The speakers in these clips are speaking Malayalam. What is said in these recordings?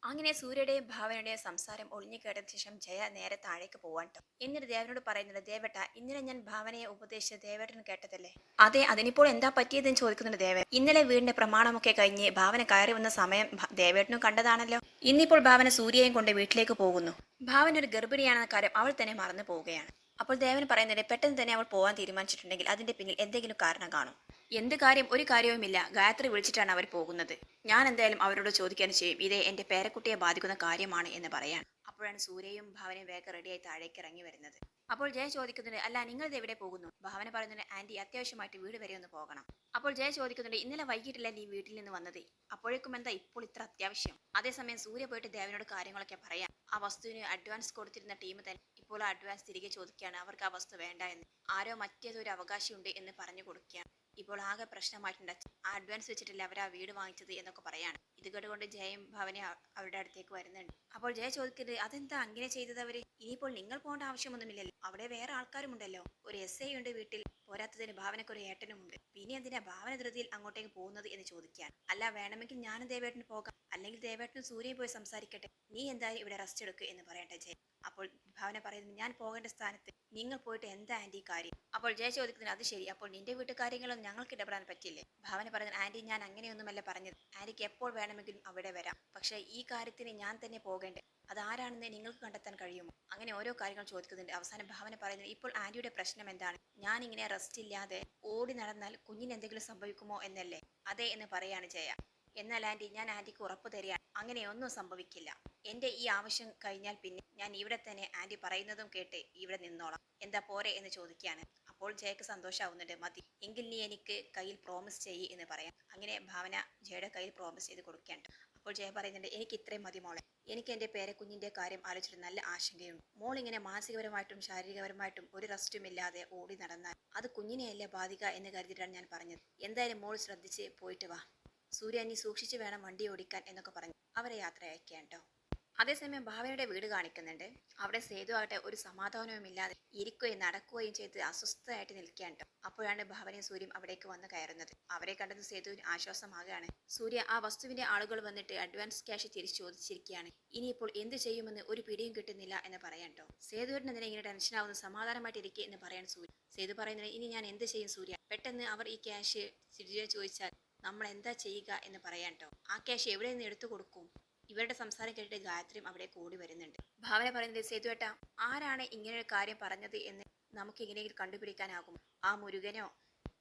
അങ്ങനെ സൂര്യയുടെയും ഭാവനയുടെയും സംസാരം ഒളിഞ്ഞു കേട്ടതിന് ശേഷം ജയ നേരെ താഴേക്ക് പോവാൻ ട്ടോ. എന്നിട്ട് ദേവനോട് പറയുന്നുണ്ട്, ദേവേട്ട ഇന്നലെ ഞാൻ ഭാവനയെ ഉപദേശിച്ച ദേവേട്ടൻ കേട്ടതല്ലേ? അതെ, അതിനിപ്പോൾ എന്താ പറ്റിയതെന്ന് ചോദിക്കുന്നുണ്ട് ദേവൻ. ഇന്നലെ വീടിന്റെ പ്രമാണമൊക്കെ കഴിഞ്ഞ് ഭാവന കയറി വന്ന സമയം ദേവേട്ടനും കണ്ടതാണല്ലോ. ഇന്നിപ്പോൾ ഭാവന സൂര്യയും കൊണ്ട് വീട്ടിലേക്ക് പോകുന്നു. ഭാവന ഒരു ഗർഭിണിയാണെന്ന കാര്യം അവൾ തന്നെ മറന്നു പോവുകയാണ്. അപ്പോൾ ദേവൻ പറയുന്നത്, പെട്ടെന്ന് തന്നെ അവൾ പോവാൻ തീരുമാനിച്ചിട്ടുണ്ടെങ്കിൽ അതിന്റെ പിന്നിൽ എന്തെങ്കിലും കാരണം കാണും. എന്ത് കാര്യം? ഒരു കാര്യവുമില്ല. ഗായത്രി വിളിച്ചിട്ടാണ് അവർ പോകുന്നത്. ഞാൻ എന്തായാലും അവരോട് ചോദിക്കാൻ ചെയ്യും. ഇത് എന്റെ പേരക്കുട്ടിയെ ബാധിക്കുന്ന കാര്യമാണ് എന്ന് പറയാൻ. അപ്പോഴാണ് സൂര്യയും ഭാവനയും വേഗം റെഡിയായി താഴേക്ക് ഇറങ്ങി വരുന്നത്. അപ്പോൾ ജയ ചോദിക്കുന്നുണ്ട്, അല്ല നിങ്ങൾ ഇത് എവിടെ പോകുന്നു? ഭാവന പറയുന്നുണ്ട്, ആന്റി അത്യാവശ്യമായിട്ട് വീട് വരെ ഒന്ന് പോകണം. അപ്പോൾ ജയ ചോദിക്കുന്നുണ്ട്, ഇന്നലെ വൈകിട്ടല്ലേ നീ വീട്ടിൽ നിന്ന് വന്നത്? അപ്പോഴേക്കും എന്താ ഇപ്പോൾ ഇത്ര അത്യാവശ്യം? അതേസമയം സൂര്യ പോയിട്ട് ദേവനോട് കാര്യങ്ങളൊക്കെ പറയാം. ആ വസ്തുവിന് അഡ്വാൻസ് കൊടുത്തിരുന്ന ടീം തന്നെ ഇപ്പോൾ ആ അഡ്വാൻസ് തിരികെ ചോദിക്കുകയാണ്. അവർക്ക് ആ വസ്തു വേണ്ട എന്ന്. ആരോ മറ്റേതൊരു അവകാശമുണ്ട് എന്ന് പറഞ്ഞു കൊടുക്കുകയാണ്. ഇപ്പോൾ ആകെ പ്രശ്നമായിട്ടുണ്ട്. ആ അഡ്വാൻസ് വെച്ചിട്ടില്ല അവർ ആ വീട് വാങ്ങിച്ചത് എന്നൊക്കെ പറയാണ്. ഇത് കേട്ടുകൊണ്ട് ജയയും ഭാവന അവരുടെ അടുത്തേക്ക് വരുന്നുണ്ട്. അപ്പോൾ ജയ ചോദിക്കുന്നത്, അതെന്താ അങ്ങനെ ചെയ്തത് അവര്? ഇനിയിപ്പോൾ നിങ്ങൾ പോകേണ്ട ആവശ്യമൊന്നുമില്ലല്ലോ, അവിടെ വേറെ ആൾക്കാരുമുണ്ടല്ലോ. ഒരു SI ഉണ്ട് വീട്ടിൽ, പോരാത്തതിന് ഭാവനക്ക് ഒരു ഏട്ടനുമുണ്ട്. പിന്നെ എന്തിനാ ഭാവന ധൃതിയിൽ അങ്ങോട്ടേക്ക് പോകുന്നത് എന്ന് ചോദിക്കാൻ. അല്ല, വേണമെങ്കിൽ ഞാനും ദേവേട്ടന് പോകാം, അല്ലെങ്കിൽ ദേവേട്ടനും സൂര്യയും പോയി സംസാരിക്കട്ടെ. നീ എന്തായാലും ഇവിടെ റെസ്റ്റ് എടുക്കുക എന്ന് പറയട്ടെ ജയ. അപ്പോൾ ഭാവന പറയുന്നത്, ഞാൻ പോകേണ്ട സ്ഥാനത്ത് നിങ്ങൾ പോയിട്ട് എന്താ ആന്റി കാര്യം? അപ്പോൾ ജയ ചോദിക്കുന്നത്, അത് ശരി, അപ്പോൾ നിന്റെ വീട്ടുകാര്യങ്ങളും ഞങ്ങൾക്ക് ഇടപെടാൻ പറ്റില്ലേ? ഭാവന പറയുന്നത്, ആന്റി ഞാൻ അങ്ങനെയൊന്നുമല്ല പറഞ്ഞത്. ആന്റിക്ക് എപ്പോൾ വേണമെങ്കിലും അവിടെ വരാം. പക്ഷേ ഈ കാര്യത്തിന് ഞാൻ തന്നെ പോകേണ്ടേ? അതാരാണെന്ന് നിങ്ങൾക്ക് കണ്ടെത്താൻ കഴിയുമോ? അങ്ങനെ ഓരോ കാര്യങ്ങൾ ചോദിക്കുന്നുണ്ട്. അവസാനം ഭാവന പറയുന്നത്, ഇപ്പോൾ ആന്റിയുടെ പ്രശ്നം എന്താണ്? ഞാൻ ഇങ്ങനെ റെസ്റ്റ് ഇല്ലാതെ ഓടി നടന്നാൽ കുഞ്ഞിന് എന്തെങ്കിലും സംഭവിക്കുമോ എന്നല്ലേ? അതെ എന്ന് പറയാണ് ജയ. എന്നാൽ ആന്റി, ഞാൻ ആന്റിക്ക് ഉറപ്പ് തരികയാണ്, അങ്ങനെയൊന്നും സംഭവിക്കില്ല. എന്റെ ഈ ആവശ്യം കഴിഞ്ഞാൽ പിന്നെ ഞാൻ ഇവിടെ തന്നെ ആന്റി പറയുന്നതും കേട്ട് ഇവിടെ നിന്നോളാം. എന്താ പോരെ എന്ന് ചോദിക്കുകയാണ്. അപ്പോൾ ജയക്ക് സന്തോഷാവുന്നുണ്ട്. മതി എങ്കിൽ നീ എനിക്ക് കയ്യിൽ പ്രോമിസ് ചെയ്യ് എന്ന് പറയാം. അങ്ങനെ ഭാവന ജയയുടെ കയ്യിൽ പ്രോമിസ് ചെയ്ത് കൊടുക്കുകയാണ്. അപ്പോൾ ജയ പറയുന്നുണ്ട്, എനിക്ക് ഇത്രയും മതി മോളെ. എനിക്ക് എന്റെ പേരക്കുഞ്ഞിന്റെ കാര്യം ആലോചിച്ചിട്ട് നല്ല ആശങ്കയുണ്ട്. മോൾ ഇങ്ങനെ മാനസികപരമായിട്ടും ശാരീരികപരമായിട്ടും ഒരു റെസ്റ്റും ഇല്ലാതെ ഓടി നടന്നാൽ അത് കുഞ്ഞിനെയല്ലേ ബാധിക്കുക എന്ന് കരുതിയിട്ടാണ് ഞാൻ പറഞ്ഞത്. എന്തായാലും മോൾ ശ്രദ്ധിച്ച് പോയിട്ട് വാ. സൂര്യ, നീ സൂക്ഷിച്ചു വേണം വണ്ടി ഓടിക്കാൻ എന്നൊക്കെ പറഞ്ഞു അവരെ യാത്ര അയക്കാൻ ട്ടോ. അതേസമയം ഭാവനയുടെ വീട് കാണിക്കുന്നുണ്ട്. അവിടെ സേതു ആകട്ടെ ഒരു സമാധാനവും ഇല്ലാതെ ഇരിക്കുകയും നടക്കുകയും ചെയ്ത് അസ്വസ്ഥയായിട്ട് നിൽക്കാൻ ട്ടോ. അപ്പോഴാണ് ഭാവനയും സൂര്യയും അവിടേക്ക് വന്ന് കയറുന്നത്. അവരെ കണ്ടത് സേതുവിന് ആശ്വാസമാകുകയാണ്. സൂര്യ, ആ വസ്തുവിന്റെ ആളുകൾ വന്നിട്ട് അഡ്വാൻസ് ക്യാഷ് തിരിച്ചു ചോദിച്ചിരിക്കുകയാണ്. ഇനിയിപ്പോൾ എന്ത് ചെയ്യുമെന്ന് ഒരു പിടിയും കിട്ടുന്നില്ല എന്ന് പറയാൻ ട്ടോ. സേതുവിന് എന്തിനാ ഇങ്ങനെ ടെൻഷനാവുന്ന? സമാധാനമായിട്ട് ഇരിക്കുക എന്ന് പറയാൻ സൂര്യ. സേതു പറയുന്നത്, ഇനി ഞാൻ എന്ത് ചെയ്യും സൂര്യ? പെട്ടെന്ന് അവർ ഈ ക്യാഷ് തിരികെ ചോദിച്ചാൽ നമ്മൾ എന്താ ചെയ്യുക എന്ന് പറയാൻ ട്ടോ. ആ ക്യാഷ് എവിടെ നിന്ന് എടുത്തു കൊടുക്കും? ഇവരുടെ സംസാരം കേട്ടിട്ട് ഗായത്രിയും അവിടെ കൂടി വരുന്നുണ്ട്. ഭാവന പറയുന്നത്, സേതുവേട്ടാ, ആരാണ് ഇങ്ങനൊരു കാര്യം പറഞ്ഞത് എന്ന് നമുക്ക് എങ്ങനെയെങ്കിലും കണ്ടുപിടിക്കാനാകും? ആ മുരുകനോ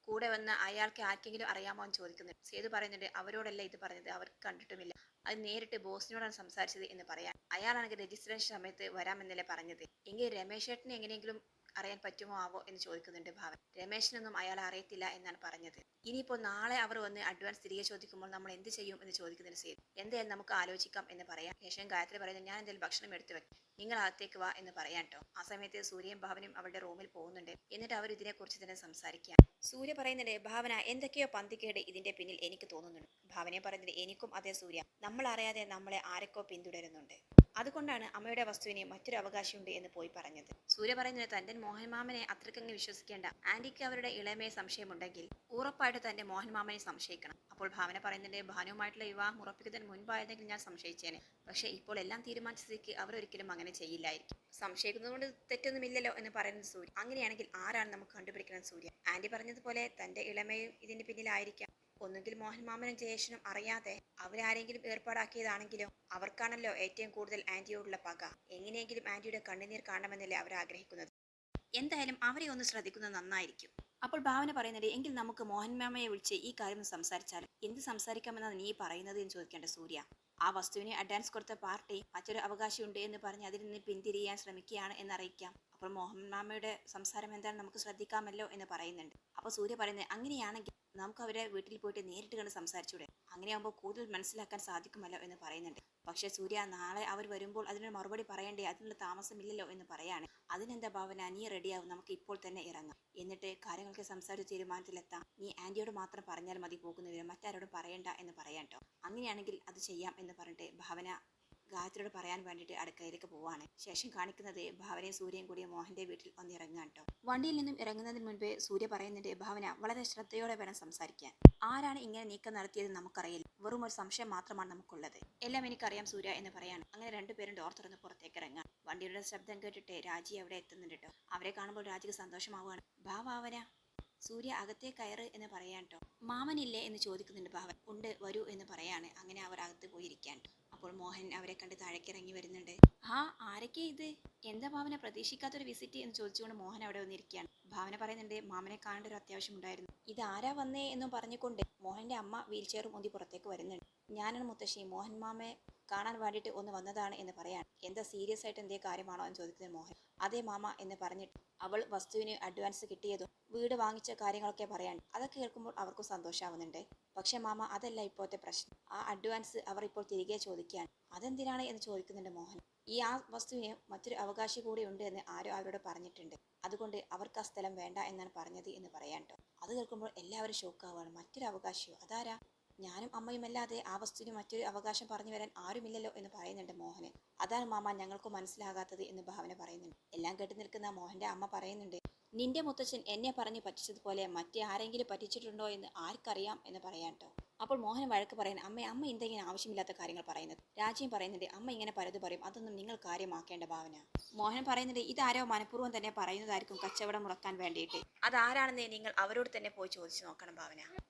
കൂടെ വന്ന അയാൾക്ക് ആർക്കെങ്കിലും അറിയാമോ എന്ന് ചോദിക്കുന്നുണ്ട്. സേതു പറയുന്നുണ്ട്, അവരോടല്ല ഇത് പറഞ്ഞത്, അവർക്ക് കണ്ടിട്ടുമില്ല. അത് നേരിട്ട് ബോസിനോടാണ് സംസാരിച്ചത് എന്ന് പറയാൻ. അയാളാണെങ്കിൽ രജിസ്ട്രേഷൻ സമയത്ത് വരാമെന്നല്ലേ പറഞ്ഞത്. എങ്കിൽ രമേശ് ചേട്ടന് എങ്ങനെയെങ്കിലും അറിയാൻ പറ്റുമോ ആവോ എന്ന് ചോദിക്കുന്നുണ്ട് ഭാവൻ. രമേശിനൊന്നും അയാൾ അറിയത്തില്ല എന്നാണ് പറഞ്ഞത്. ഇനിയിപ്പോൾ നാളെ അവർ വന്ന് അഡ്വാൻസ് തിരികെ ചോദിക്കുമ്പോൾ നമ്മൾ എന്ത് ചെയ്യും എന്ന് ചോദിക്കുന്നതിന് സേതു. എന്തായാലും നമുക്ക് ആലോചിക്കാം എന്ന് പറയാം. ശേഷം ഗായത്രി പറയുന്നത്, ഞാൻ എന്തെങ്കിലും ഭക്ഷണം എടുത്തു വെക്കും, നിങ്ങൾ അകത്തേക്ക് വാ എന്ന് പറയാൻ ട്ടോ. ആ സമയത്ത് സൂര്യയും ഭാവനയും അവരുടെ റൂമിൽ പോകുന്നുണ്ട്. എന്നിട്ട് അവർ ഇതിനെക്കുറിച്ച് തന്നെ സംസാരിക്കുകയാണ്. സൂര്യ പറയുന്നുണ്ട്, ഭാവന, എന്തൊക്കെയോ പന്തികേട് ഇതിന്റെ പിന്നിൽ എനിക്ക് തോന്നുന്നുണ്ട്. ഭാവനയെ പറയുന്നത്, എനിക്കും അതേ സൂര്യ, നമ്മൾ അറിയാതെ നമ്മളെ ആരൊക്കെ പിന്തുടരുന്നുണ്ട്. അതുകൊണ്ടാണ് അമ്മയുടെ വസ്തുവിന് മറ്റൊരു അവകാശമുണ്ട് എന്ന് പോയി പറഞ്ഞത്. സൂര്യ പറയുന്നത്, തന്റെ മോഹൻമാമനെ അത്രക്കങ്ങ് വിശ്വസിക്കേണ്ട. ആന്റിക്ക് അവരുടെ ഇളമയെ സംശയമുണ്ടെങ്കിൽ ഉറപ്പായിട്ട് തന്റെ മോഹൻമാമനെ സംശയിക്കണം. അപ്പോൾ ഭാവന പറയുന്നുണ്ട്, ഭാനുവുമായിട്ടുള്ള വിവാഹം ഉറപ്പിക്കുന്നതിന് മുൻപായിരുന്നെങ്കിൽ ഞാൻ സംശയിച്ചേനെ. പക്ഷേ ഇപ്പോൾ എല്ലാം തീരുമാനിച്ച സ്ഥിതിക്ക് അവരൊരിക്കലും അങ്ങനെ ചെയ്യില്ലായിരിക്കും. സംശയിക്കുന്നത് കൊണ്ട് തെറ്റൊന്നുമില്ലല്ലോ എന്ന് പറയുന്നത് സൂര്യ. അങ്ങനെയാണെങ്കിൽ ആരാണ് നമുക്ക് കണ്ടുപിടിക്കണം സൂര്യ? ആന്റി പറഞ്ഞതുപോലെ തന്റെ ഇളമയും ഇതിന് പിന്നിലായിരിക്കാം. ഒന്നുകിൽ മോഹൻമാമനും ജയേഷനും അറിയാതെ അവരാരെങ്കിലും ഏർപ്പാടാക്കിയതാണെങ്കിലോ? അവർക്കാണല്ലോ ഏറ്റവും കൂടുതൽ ആന്റിയോടുള്ള പക. എങ്ങനെയെങ്കിലും ആന്റിയുടെ കണ്ണുനീർ കാണണമെന്നല്ലേ അവർ ആഗ്രഹിക്കുന്നത്. എന്തായാലും അവരെ ഒന്ന് ശ്രദ്ധിക്കുന്നത് നന്നായിരിക്കും. അപ്പോൾ ഭാവന പറയുന്നത്, എങ്കിൽ നമുക്ക് മോഹൻമാമയെ വിളിച്ച് ഈ കാര്യം സംസാരിച്ചാലും. എന്ത് സംസാരിക്കാമെന്നാണ് നീ പറയുന്നത് എന്ന് ചോദിക്കേണ്ട സൂര്യ. ആ വസ്തുവിനെ അഡ്വാൻസ് കൊടുത്ത പാർട്ടി മറ്റൊരു അവകാശമുണ്ട് എന്ന് പറഞ്ഞ് അതിൽ നിന്ന് പിന്തിരിയാൻ ശ്രമിക്കുകയാണ് എന്നറിയിക്കാം. അപ്പോൾ മോഹൻമാമയുടെ സംസാരം എന്താണ് നമുക്ക് ശ്രദ്ധിക്കാമല്ലോ എന്ന് പറയുന്നുണ്ട്. അപ്പോൾ സൂര്യ പറയുന്നത്, അങ്ങനെയാണെങ്കിൽ നമുക്ക് അവരെ വീട്ടിൽ പോയിട്ട് നേരിട്ട് കണ്ട് സംസാരിച്ചൂടെ? അങ്ങനെയാകുമ്പോൾ കൂടുതൽ മനസ്സിലാക്കാൻ സാധിക്കുമല്ലോ എന്ന് പറയുന്നുണ്ട്. പക്ഷേ സൂര്യ, നാളെ അവർ വരുമ്പോൾ അതിനൊരു മറുപടി പറയണ്ടേ? അതിനുള്ള താമസമില്ലല്ലോ എന്ന് പറയാണ്. അതിനെന്താ ഭാവന, നീ റെഡിയാവും, നമുക്ക് ഇപ്പോൾ തന്നെ ഇറങ്ങാം. എന്നിട്ട് കാര്യങ്ങൾക്ക് സംസാരിച്ച് തീരുമാനത്തിലെത്താം. നീ ആന്റിയോട് മാത്രം പറഞ്ഞാൽ മതി പോകുന്ന വിവരം, മറ്റാരോടും പറയണ്ട എന്ന് പറയാൻ ട്ടോ. അങ്ങനെയാണെങ്കിൽ അത് ചെയ്യാം എന്ന് പറഞ്ഞിട്ട് ഭാവന ഗായത്രിയോട് പറയാൻ വേണ്ടിയിട്ട് അടുക്കളയിലേക്ക് പോവാണ്. ശേഷം കാണിക്കുന്നത് ഭാവനയും സൂര്യയും കൂടി മോഹന്റെ വീട്ടിൽ വന്നിറങ്ങാൻ കേട്ടോ. വണ്ടിയിൽ നിന്നും ഇറങ്ങുന്നതിന് മുൻപ് സൂര്യ പറയുന്നുണ്ട്, ഭാവന വളരെ ശ്രദ്ധയോടെ വേണം സംസാരിക്കാൻ. ആരാണ് ഇങ്ങനെ നീക്കം നടത്തിയത് നമുക്കറിയില്ല, വെറും ഒരു സംശയം മാത്രമാണ് നമുക്കുള്ളത്. എല്ലാം എനിക്കറിയാം സൂര്യ എന്ന് പറയാണ്. അങ്ങനെ രണ്ടുപേരും ഡോർ തുറന്ന് പുറത്തേക്ക് ഇറങ്ങാൻ. വണ്ടിയുടെ ശബ്ദം കേട്ടിട്ട് രാജി അവിടെ എത്തുന്നുണ്ട് കേട്ടോ. അവരെ കാണുമ്പോൾ രാജിക്ക് സന്തോഷമാവുകയാണ്. ഭാവന സൂര്യ അകത്തേ കയറ് എന്ന് പറയാൻ കേട്ടോ. മാമനില്ലേ എന്ന് ചോദിക്കുന്നുണ്ട് ഭാവൻ. ഉണ്ട്, വരൂ എന്ന് പറയാണ്. അങ്ങനെ അവർ അകത്ത് പോയിരിക്കാൻ. അപ്പോൾ മോഹൻ അവരെ കണ്ട് താഴേക്ക് ഇറങ്ങി വരുന്നുണ്ട്. ആ ആരൊക്കെ ഇത്? എന്താ ഭാവന പ്രതീക്ഷിക്കാത്തൊരു വിസിറ്റ് എന്ന് ചോദിച്ചുകൊണ്ട് മോഹൻ അവിടെ വന്നിരിക്കുകയാണ്. ഭാവന പറയുന്നുണ്ട്, മാമനെ കാണേണ്ട ഒരു അത്യാവശ്യം ഉണ്ടായിരുന്നു. ഇത് ആരാ വന്നേ എന്നും പറഞ്ഞുകൊണ്ട് മോഹന്റെ അമ്മ വീൽ ചെയർ മുന്തി പുറത്തേക്ക് വരുന്നുണ്ട്. ഞാനാണ് മുത്തശ്ശി, മോഹൻ മാമയെ കാണാൻ വേണ്ടിയിട്ട് ഒന്ന് വന്നതാണ് എന്ന് പറയാൻ. എന്താ സീരിയസ് ആയിട്ട് എന്തേ കാര്യമാണോ എന്ന് ചോദിക്കുന്നത് മോഹൻ. അതേ മാമ എന്ന് പറഞ്ഞിട്ട് അവൾ വസ്തുവിന് അഡ്വാൻസ് കിട്ടിയതും വീട് വാങ്ങിച്ച കാര്യങ്ങളൊക്കെ പറയാൻ. അതൊക്കെ കേൾക്കുമ്പോൾ അവർക്കും സന്തോഷമാവുന്നുണ്ട്. പക്ഷെ മാമ അതല്ല ഇപ്പോഴത്തെ പ്രശ്നം. ആ അഡ്വാൻസ് അവർ ഇപ്പോൾ തിരികെ ചോദിക്കാൻ. അതെന്തിനാണ് എന്ന് ചോദിക്കുന്നുണ്ട് മോഹൻ. ആ വസ്തുവിന് മറ്റൊരു അവകാശി കൂടി ഉണ്ട് എന്ന് ആരോ അവരോട് പറഞ്ഞിട്ടുണ്ട്. അതുകൊണ്ട് അവർക്ക് ആ സ്ഥലം വേണ്ട എന്നാണ് പറഞ്ഞത് എന്ന് പറയാൻ കേട്ടോ. അത് കേൾക്കുമ്പോൾ എല്ലാവരും ഷോക്കാവുകയാണ്. മറ്റൊരു അവകാശിയോ? അതാരാ? ഞാനും അമ്മയുമല്ലാതെ ആ വസ്തുവിന് മറ്റൊരു അവകാശം പറഞ്ഞു വരാൻ ആരുമില്ലല്ലോ എന്ന് പറയുന്നുണ്ട് മോഹന്. അതാണ് മാമ ഞങ്ങൾക്ക് മനസ്സിലാകാത്തത് എന്ന് ഭാവന പറയുന്നുണ്ട്. എല്ലാം കേട്ട് നിൽക്കുന്ന മോഹന്റെ അമ്മ പറയുന്നുണ്ട്, നിന്റെ മുത്തച്ഛൻ എന്നെ പറഞ്ഞ് പറ്റിച്ചതുപോലെ മറ്റേ ആരെങ്കിലും പറ്റിച്ചിട്ടുണ്ടോ എന്ന് ആർക്കറിയാം എന്ന് പറയാൻ കേട്ടോ. അപ്പോൾ മോഹൻ വഴക്ക് പറയാൻ, അമ്മ എന്തെങ്കിലും ആവശ്യമില്ലാത്ത കാര്യങ്ങൾ പറയുന്നത്. രാജ്യം പറയുന്നുണ്ട്, അമ്മ ഇങ്ങനെ പലത് പറയും, അതൊന്നും നിങ്ങൾ കാര്യമാക്കേണ്ട ഭാവന. മോഹൻ പറയുന്നുണ്ട്, ഇതാരോ മനഃപൂർവ്വം തന്നെ പറയുന്നതായിരിക്കും കച്ചവടം മുടക്കാൻ വേണ്ടിയിട്ട്. അതാരാണെന്ന് നിങ്ങൾ അവരോട് തന്നെ പോയി ചോദിച്ചു നോക്കണം ഭാവന.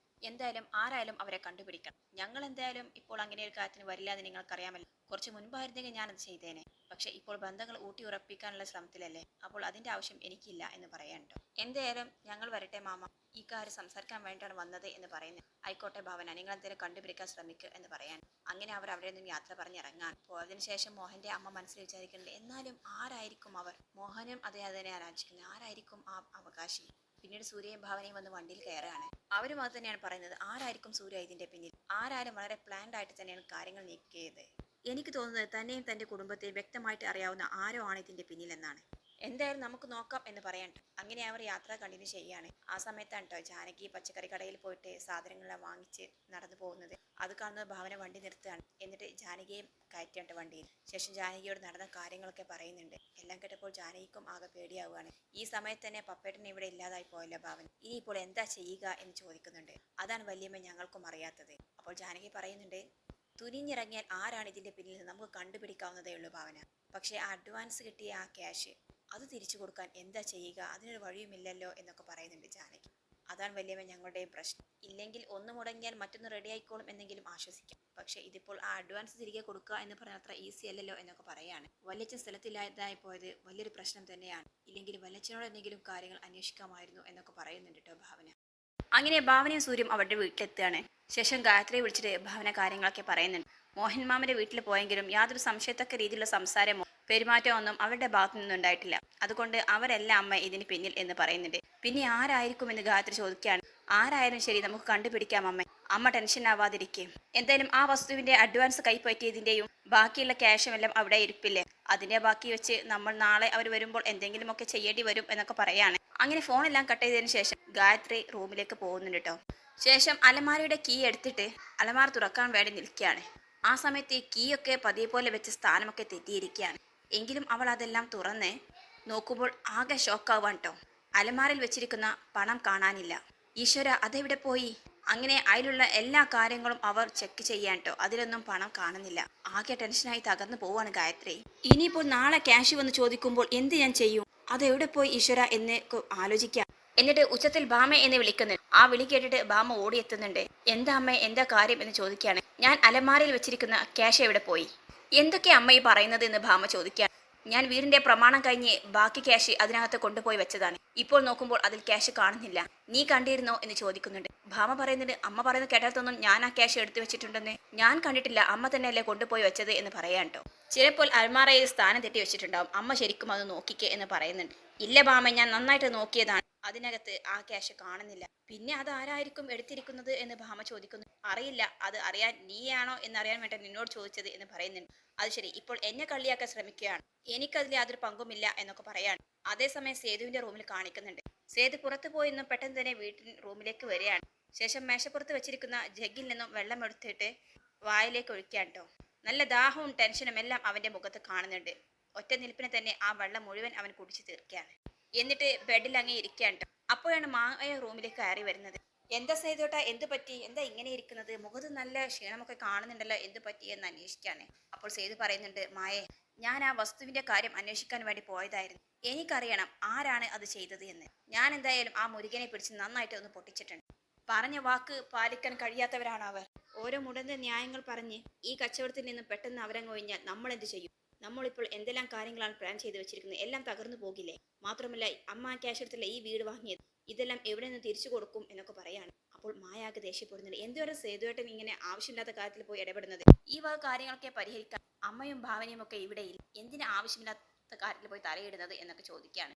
എന്തായാലും ആരായാലും അവരെ കണ്ടുപിടിക്കണം. ഞങ്ങൾ എന്തായാലും ഇപ്പോൾ അങ്ങനെ ഒരു കാര്യത്തിന് വരില്ല എന്ന് നിങ്ങൾക്കറിയാമല്ലോ. കുറച്ച് മുൻപായിരുന്നെങ്കിൽ ഞാനത് ചെയ്തേനെ. പക്ഷെ ഇപ്പോൾ ബന്ധങ്ങൾ ഊട്ടി ഉറപ്പിക്കാനുള്ള ശ്രമത്തിലല്ലേ, അപ്പോൾ അതിന്റെ ആവശ്യം എനിക്കില്ല എന്ന് പറയാനുണ്ടോ. എന്തായാലും ഞങ്ങൾ വരട്ടെ മാമ, ഈ കാര്യം സംസാരിക്കാൻ വേണ്ടിയാണ് വന്നത് എന്ന് പറയുന്നത്. ആയിക്കോട്ടെ ഭാവന, നിങ്ങൾ എന്തായാലും കണ്ടുപിടിക്കാൻ ശ്രമിക്കുക എന്ന് പറയാൻ. അങ്ങനെ അവർ അവിടെ നിന്നും യാത്ര പറഞ്ഞിറങ്ങാൻ. പോയതിനു ശേഷം മോഹന്റെ അമ്മ മനസ്സിൽ വിചാരിക്കുന്നുണ്ട്, എന്നാലും ആരായിരിക്കും അവർ? മോഹനും അതേ അതിനെ ആലോചിക്കുന്നത്, ആരായിരിക്കും ആ അവകാശി? പിന്നീട് സൂര്യയും ഭാവനയും വന്ന് വണ്ടിയിൽ കയറുകയാണ്. അവരും അത് തന്നെയാണ് പറയുന്നത്, ആരായിരിക്കും സൂര്യ ഇതിന്റെ പിന്നിൽ? ആരായാലും വളരെ പ്ലാൻഡ് ആയിട്ട് തന്നെയാണ് കാര്യങ്ങൾ നീക്കിയത്. എനിക്ക് തോന്നുന്നത് തന്നെയും തന്റെ കുടുംബത്തെയും വ്യക്തമായിട്ട് അറിയാവുന്ന ആരോ ആണ് ഇതിന്റെ പിന്നിലെന്നാണ്. എന്തായാലും നമുക്ക് നോക്കാം എന്ന് പറയണ്ട. അങ്ങനെ അവർ യാത്ര കണ്ടിന്യൂ ചെയ്യാണ്. ആ സമയത്താണ് കേട്ടോ ജാനകി പച്ചക്കറി കടയിൽ പോയിട്ട് സാധനങ്ങളെല്ലാം വാങ്ങിച്ച് നടന്നു പോകുന്നത്. അത് കാണുന്നത് ഭാവന വണ്ടി നിർത്തുകയാണ്. എന്നിട്ട് ജാനകിയും കയറ്റിയുണ്ട് വണ്ടിയിൽ. ശേഷം ജാനകിയോട് നടന്ന കാര്യങ്ങളൊക്കെ പറയുന്നുണ്ട്. എല്ലാം കേട്ടപ്പോൾ ജാനകിക്കും ആകെ പേടിയാവുകയാണ്. ഈ സമയത്ത് തന്നെ പപ്പേട്ടൻ ഇവിടെ ഇല്ലാതായി പോയല്ലോ ഭാവൻ, ഇനിയിപ്പോൾ എന്താ ചെയ്യുക എന്ന് ചോദിക്കുന്നുണ്ട്. അതാണ് വല്യമ്മ ഞങ്ങൾക്കും അറിയാത്തത്. അപ്പോൾ ജാനകി പറയുന്നുണ്ട്, തുനിഞ്ഞിറങ്ങിയാൽ ആരാണ് ഇതിന്റെ പിന്നിൽ നമുക്ക് കണ്ടുപിടിക്കാവുന്നതേ ഉള്ളൂ ഭാവന. പക്ഷേ ആ അഡ്വാൻസ് കിട്ടിയ ആ ക്യാഷ് അത് തിരിച്ചു കൊടുക്കാൻ എന്താ ചെയ്യുക? അതിനൊരു വഴിയുമില്ലല്ലോ എന്നൊക്കെ പറയുന്നുണ്ട് ജാനകി. അതാണ് വല്യമ്മ ഞങ്ങളുടെയും പ്രശ്നം. ഇല്ലെങ്കിൽ ഒന്ന് മുടങ്ങിയാൽ മറ്റൊന്ന് റെഡി ആയിക്കോളും എന്നെങ്കിലും ആശ്വസിക്കാം. പക്ഷെ ഇതിപ്പോൾ ആ അഡ്വാൻസ് തിരികെ കൊടുക്കുക എന്ന് പറഞ്ഞാൽ അത്ര ഈസി അല്ലല്ലോ എന്നൊക്കെ പറയാണ്. വല്യച്ഛൻ സ്ഥലത്തില്ലാതായി പോയത് വലിയൊരു പ്രശ്നം തന്നെയാണ്. ഇല്ലെങ്കിൽ വല്യച്ഛനോട് എന്തെങ്കിലും കാര്യങ്ങൾ അന്വേഷിക്കാമായിരുന്നു എന്നൊക്കെ പറയുന്നുണ്ട് കേട്ടോ ഭാവന. അങ്ങനെ ഭാവനയും സൂര്യയും അവരുടെ വീട്ടിലെത്തുകയാണ്. ശേഷം ഗായത്രിയെ വിളിച്ചിട്ട് ഭാവന കാര്യങ്ങളൊക്കെ പറയുന്നുണ്ട്. മോഹൻ മാമന്റെ വീട്ടിൽ പോയെങ്കിലും യാതൊരു സംശയത്തക്ക രീതിയിലുള്ള സംസാരമോ പെരുമാറ്റമോ ഒന്നും അവരുടെ ഭാഗത്തു നിന്നുണ്ടായിട്ടില്ല. അതുകൊണ്ട് അവരല്ല അമ്മ ഇതിന് പിന്നിൽ എന്ന് പറയുന്നുണ്ട്. പിന്നെ ആരായിരിക്കും എന്ന് ഗായത്രി ചോദിക്കുകയാണ്. ആരായാലും ശരി, നമുക്ക് കണ്ടുപിടിക്കാം അമ്മ ടെൻഷൻ ആവാതിരിക്കും. എന്തായാലും ആ വസ്തുവിന്റെ അഡ്വാൻസ് കൈപ്പറ്റിയതിന്റെയും ബാക്കിയുള്ള ക്യാഷും എല്ലാം അവിടെ ഇരിപ്പില്ലേ, അതിന്റെ ബാക്കി വെച്ച് നമ്മൾ നാളെ അവർ വരുമ്പോൾ എന്തെങ്കിലുമൊക്കെ ചെയ്യേണ്ടി വരും എന്നൊക്കെ പറയാണ്. അങ്ങനെ ഫോണെല്ലാം കട്ട് ചെയ്തതിനു ശേഷം ഗായത്രി റൂമിലേക്ക് പോകുന്നുണ്ട് കേട്ടോ. ശേഷം അലമാരയുടെ കീ എടുത്തിട്ട് അലമാര തുറക്കാൻ വേണ്ടി നിൽക്കുകയാണ്. ആ സമയത്ത് ഈ കീ ഒക്കെ പതിയെ പോലെ വെച്ച സ്ഥാനമൊക്കെ തെറ്റിയിരിക്കുകയാണ്. എങ്കിലും അവൾ അതെല്ലാം തുറന്ന് നോക്കുമ്പോൾ ആകെ ഷോക്കാവാൻ കേട്ടോ. അലമാരയിൽ വെച്ചിരിക്കുന്ന പണം കാണാനില്ല. ഈശ്വര, അതെവിടെ പോയി? അങ്ങനെ അതിലുള്ള എല്ലാ കാര്യങ്ങളും അവർ ചെക്ക് ചെയ്യാൻ കേട്ടോ. അതിലൊന്നും പണം കാണുന്നില്ല. ആകെ ടെൻഷനായി തകർന്നു പോവാണ് ഗായത്രി. ഇനിയിപ്പോൾ നാളെ ക്യാഷ് വന്ന് ചോദിക്കുമ്പോൾ എന്ത് ഞാൻ ചെയ്യും? അതെവിടെ പോയി ഈശ്വര എന്ന് ആലോചിക്കാം. എന്നിട്ട് ഉച്ചത്തിൽ ബാമ എന്ന് വിളിക്കുന്നു. ആ വിളി കേട്ടിട്ട് ബാമ ഓടിയെത്തുന്നുണ്ട്. എന്താ അമ്മ, എന്താ കാര്യം എന്ന് ചോദിക്കുകയാണ്. ഞാൻ അലമാരയിൽ വെച്ചിരിക്കുന്ന ക്യാഷ് എവിടെ പോയി? എന്തൊക്കെ അമ്മ ഈ പറയുന്നത് എന്ന് ബാമ ചോദിക്കുകയാണ്. ഞാൻ വീടിന്റെ പ്രമാണം കഴിഞ്ഞ് ബാക്കി ക്യാഷ് അതിനകത്ത് കൊണ്ടുപോയി വെച്ചതാണ്. ഇപ്പോൾ നോക്കുമ്പോൾ അതിൽ ക്യാഷ് കാണുന്നില്ല. നീ കണ്ടിരുന്നോ എന്ന് ചോദിക്കുന്നുണ്ട്. ഭാമ പറയുന്നുണ്ട്, അമ്മ പറയുന്നത് കേട്ടാത്തൊന്നും ഞാൻ ആ ക്യാഷ് എടുത്തു വെച്ചിട്ടുണ്ടെന്ന് ഞാൻ കണ്ടിട്ടില്ല, അമ്മ തന്നെയല്ലേ കൊണ്ടുപോയി വെച്ചത് എന്ന് പറയാൻ കേട്ടോ. ചിലപ്പോൾ അൽമാറയിൽ സ്ഥാനം തെറ്റി വെച്ചിട്ടുണ്ടാവും, അമ്മ ശരിക്കും അത് നോക്കിക്കേ എന്ന് പറയുന്നുണ്ട്. ഇല്ല ഭാമ, ഞാൻ നന്നായിട്ട് നോക്കിയതാണ്, അതിനകത്ത് ആ ക്യാഷ് കാണുന്നില്ല. പിന്നെ അത് ആരായിരിക്കും എടുത്തിരിക്കുന്നത് എന്ന് ഭാമ ചോദിക്കുന്നു. അറിയില്ല, അത് അറിയാൻ നീയാണോ എന്നറിയാൻ വേണ്ടി നിന്നോട് ചോദിച്ചത് എന്ന് പറയുന്നുണ്ട്. അത് ശരി, ഇപ്പോൾ എന്നെ കള്ളിയാക്കാൻ ശ്രമിക്കുകയാണ്, എനിക്കതിൽ യാതൊരു പങ്കുമില്ല എന്നൊക്കെ പറയാണ്. അതേസമയം സേതുവിന്റെ റൂമിൽ കാണിക്കുന്നുണ്ട്. സേതു പുറത്തു പോയിന്ന് പെട്ടെന്ന് തന്നെ വീട്ടിൽ റൂമിലേക്ക് വരികയാണ്. ശേഷം മേശപ്പുറത്ത് വെച്ചിരിക്കുന്ന ജഗ്ഗിൽ നിന്നും വെള്ളം എടുത്തിട്ട് വായിലേക്ക് ഒഴിക്കാൻ കേട്ടോ. നല്ല ദാഹവും ടെൻഷനും എല്ലാം അവന്റെ മുഖത്ത് കാണുന്നുണ്ട്. ഒറ്റ നിൽപ്പിനെ തന്നെ ആ വെള്ളം മുഴുവൻ അവൻ കുടിച്ചു തീർക്കുകയാണ്. എന്നിട്ട് ബെഡിൽ അങ്ങേ ഇരിക്കുകയാണ് ട്ടോ. അപ്പോഴാണ് മായ റൂമിലേക്ക് കയറി വരുന്നത്. എന്താ സേതുവേട്ടാ, എന്ത് പറ്റി, എന്താ ഇങ്ങനെ ഇരിക്കുന്നത്, മുഖത്ത് നല്ല ക്ഷീണമൊക്കെ കാണുന്നുണ്ടല്ലോ, എന്ത് പറ്റി എന്ന് അന്വേഷിക്കാണ്. അപ്പോൾ സേതു പറയുന്നുണ്ട്, മായേ, ഞാൻ ആ വസ്തുവിന്റെ കാര്യം അന്വേഷിക്കാൻ വേണ്ടി പോയതായിരുന്നു. എനിക്കറിയണം ആരാണ് അത് ചെയ്തത് എന്ന്. ഞാൻ എന്തായാലും ആ മുരുകനെ പിടിച്ച് നന്നായിട്ട് ഒന്ന് പൊട്ടിച്ചിട്ടുണ്ട്. പറഞ്ഞ വാക്ക് പാലിക്കാൻ കഴിയാത്തവരാണ് അവർ. ഓരോ മുടന്ത ന്യായങ്ങൾ പറഞ്ഞ് ഈ കച്ചവടത്തിൽ നിന്ന് പെട്ടെന്ന് അവരങ്ങ് ഒഴിഞ്ഞാൽ നമ്മൾ എന്ത് ചെയ്യും? നമ്മളിപ്പോൾ എന്തെല്ലാം കാര്യങ്ങളാണ് പ്ലാൻ ചെയ്ത് വെച്ചിരിക്കുന്നത്, എല്ലാം തകർന്നു പോകില്ലേ? മാത്രമല്ല അമ്മ ക്യാഷ് എടുത്തല്ല ഈ വീട് വാങ്ങിയത്, ഇതെല്ലാം എവിടെ നിന്ന് തിരിച്ചു കൊടുക്കും എന്നൊക്കെ പറയാണ്. അപ്പോൾ മായാക്ക് ദേഷ്യപ്പെടുന്നുണ്ട്. എന്തുവരെ സേതുവേട്ടൻ ഇങ്ങനെ ആവശ്യമില്ലാത്ത കാര്യത്തിൽ പോയി ഇടപെടുന്നത്? ഈ വക കാര്യങ്ങളൊക്കെ പരിഹരിക്കാൻ അമ്മയും ഭാവനയും ഒക്കെ ഇവിടെയില്ല, എന്തിനാ ആവശ്യമില്ലാത്ത കാര്യത്തിൽ പോയി തലയിടുന്നത് എന്നൊക്കെ ചോദിക്കുകയാണ്.